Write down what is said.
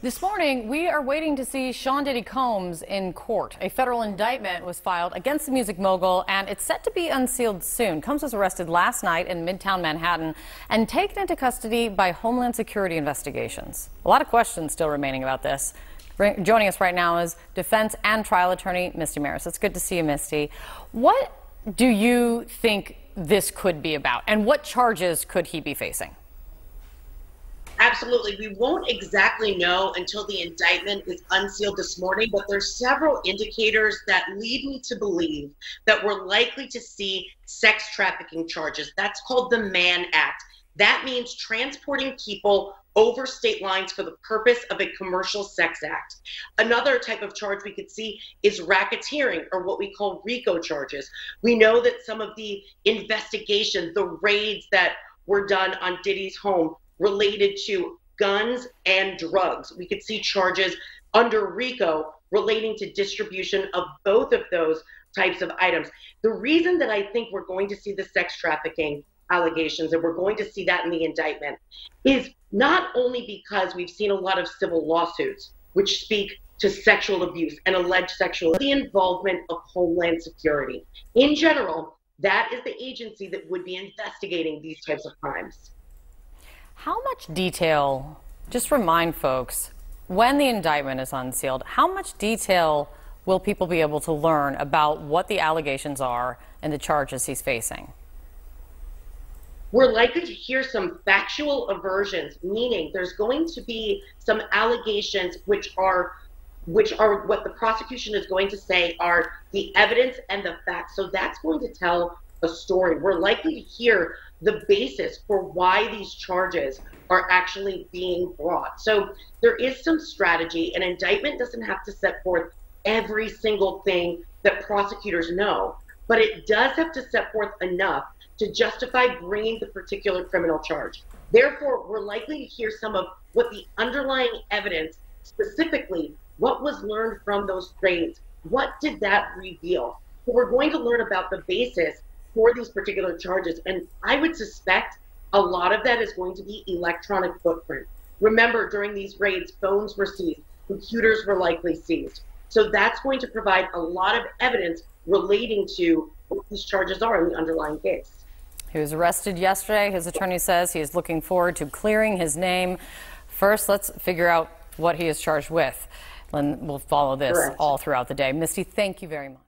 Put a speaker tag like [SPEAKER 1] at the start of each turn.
[SPEAKER 1] This morning, we are waiting to see Sean Diddy Combs in court. A federal indictment was filed against the music mogul, and it's set to be unsealed soon. Combs was arrested last night in Midtown Manhattan and taken into custody by Homeland Security investigations. A lot of questions still remaining about this. Joining us right now is defense and trial attorney Misty Marris. It's good to see you, Misty. What do you think this could be about, and what charges could he be facing?
[SPEAKER 2] Absolutely. We won't exactly know until the indictment is unsealed this morning, but there's several indicators that lead me to believe that we're likely to see sex trafficking charges. That's called the Mann Act. That means transporting people over state lines for the purpose of a commercial sex act. Another type of charge we could see is racketeering, or what we call RICO charges. We know that some of the investigations, the raids that were done on Diddy's home related to guns and drugs. We could see charges under RICO relating to distribution of both of those types of items. The reason that I think we're going to see the sex trafficking allegations, and we're going to see that in the indictment, is not only because we've seen a lot of civil lawsuits which speak to sexual abuse and alleged sexual, the involvement of Homeland Security. In general, that is the agency that would be investigating these types of crimes.
[SPEAKER 1] How much detail, just remind folks, when the indictment is unsealed, how much detail will people be able to learn about what the allegations are and the charges he's facing?
[SPEAKER 2] We're likely to hear some factual aversions, meaning there's going to be some allegations which are what the prosecution is going to say are the evidence and the facts. So that's going to tell a story. We're likely to hear the basis for why these charges are actually being brought. So there is some strategy. An indictment doesn't have to set forth every single thing that prosecutors know, but it does have to set forth enough to justify bringing the particular criminal charge. Therefore, we're likely to hear some of what the underlying evidence, specifically what was learned from those raids, what did that reveal? So we're going to learn about the basis for these particular charges, and I would suspect a lot of that is going to be electronic footprint. Remember, during these raids, phones were seized, computers were likely seized. So that's going to provide a lot of evidence relating to what these charges are in the underlying case.
[SPEAKER 1] He was arrested yesterday. His attorney says he is looking forward to clearing his name. First, let's figure out what he is charged with. And we'll follow this all throughout the day. Misty, thank you very much.